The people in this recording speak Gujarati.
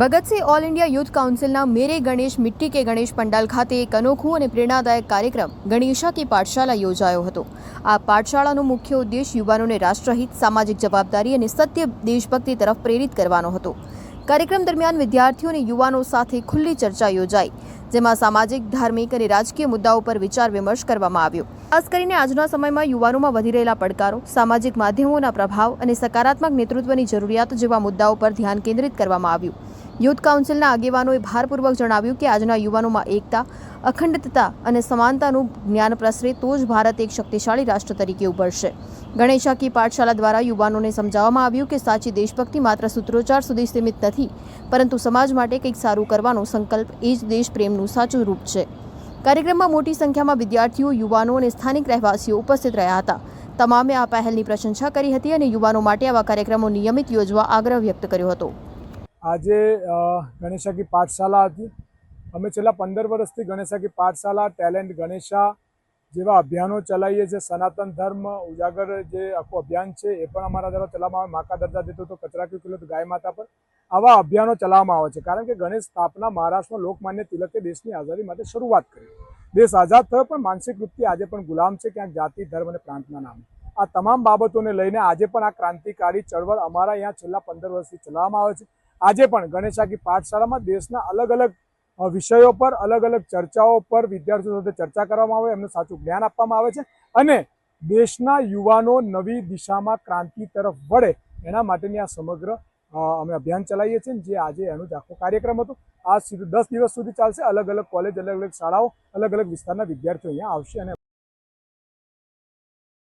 ભગતસિંહ ઓલ ઇન્ડિયા યુથ કાઉન્સિલના મેરે ગણેશ મિટ્ટી કે ગણેશ પંડાલ ખાતે એક અનોખો અને પ્રેરણાદાયક કાર્યક્રમ ગણેશા કી પાઠશાલા યોજાયો હતો। આ પાઠશાળાનો મુખ્ય ઉદ્દેશ યુવાનોને રાષ્ટ્રહિત, સામાજિક જવાબદારી અને સત્ય દેશભક્તિ તરફ પ્રેરિત કરવાનો હતો। કાર્યક્રમ દરમિયાન વિદ્યાર્થીઓ અને યુવાનો સાથે ખુલ્લી ચર્ચા યોજાઈ, જેમાં સામાજિક, ધાર્મિક અને રાજકીય મુદ્દાઓ પર વિચાર વિમર્શ કરવામાં આવ્યો। ખાસ કરીને આજના સમયમાં યુવાનોમાં વધી રહેલા પડકારો, સામાજિક માધ્યમોના પ્રભાવ અને સકારાત્મક નેતૃત્વની જરૂરિયાત જેવા મુદ્દાઓ પર ધ્યાન કેન્દ્રિત કરવામાં આવ્યું। યુથ કાઉન્સિલના આગેવાનોએ ભારપૂર્વક જણાવ્યું કે આજના યુવાનોમાં એકતા, અખંડિતતા અને સમાનતાનું જ્ઞાન પ્રસરે તો જ ભારત એક શક્તિશાળી રાષ્ટ્ર તરીકે ઉભરશે। ગણેશા કી પાઠશાલા દ્વારા યુવાનોને સમજાવવામાં આવ્યું કે સાચી દેશભક્તિ માત્ર સૂત્રોચ્ચાર સુધી સીમિત નથી, પરંતુ સમાજ માટે કંઈક સારું કરવાનો સંકલ્પ એ જ દેશપ્રેમનું સાચું રૂપ છે। કાર્યક્રમમાં મોટી સંખ્યામાં વિદ્યાર્થીઓ, યુવાનો અને સ્થાનિક રહેવાસીઓ ઉપસ્થિત રહ્યા હતા। તમામે આ પહેલની પ્રશંસા કરી હતી અને યુવાનો માટે આવા કાર્યક્રમો નિયમિત યોજવા આગ્રહ વ્યક્ત કર્યો હતો। આજે ગણેશા કી પાઠશાલા હતી। અમે છેલ્લા 15 વર્ષથી ગણેશા કી પાઠશાલા, ટેલેન્ટ ગણેશા જેવા અભિયાનો ચલાવીએ છીએ। સનાતન ધર્મ ઉજાગર જે આખું અભિયાન છે એ પણ અમારા દ્વારા ચલાવવામાં આવે। માકા દરજા દેતો તો કચરા ક્यों કિલો તો ગાય માતા પર આવા અભિયાનો ચલાવવામાં આવે છે। કારણ કે ગણેશ સ્થાપના મહારાષ્ટ્રમાં લોકમાન્ય તિલકે દેશની આઝાદી માટે શરૂઆત કરી। દેશ આઝાદ થયો પણ માનસિક રૂપથી આજે પણ ગુલામ છે, ક્યાંક જાતિ, ધર્મ અને પ્રાંતના નામે। આ તમામ બાબતોને લઈને આજે પણ આ ક્રાંતિકારી ચળવળ અમારા અહીંયા છેલ્લા 15 વર્ષથી ચલાવવામાં આવે છે। આજે પણ ગણેશા કી પાઠશાળામાં દેશના અલગ અલગ વિષયો પર, અલગ અલગ ચર્ચાઓ પર વિદ્યાર્થીઓ સાથે ચર્ચા કરવામાં આવે, એમને સાચું જ્ઞાન આપવામાં આવે છે અને દેશના યુવાનો નવી દિશામાં ક્રાંતિ તરફ વળે એના માટેની આ સમગ્ર અમે અભિયાન ચલાવીએ છીએ, જે આજે એનો જ આખો કાર્યક્રમ હતો। આ 10 દિવસ સુધી ચાલશે। અલગ અલગ કોલેજ, અલગ અલગ શાળાઓ, અલગ અલગ વિસ્તારના વિદ્યાર્થીઓ અહીંયા આવશે અને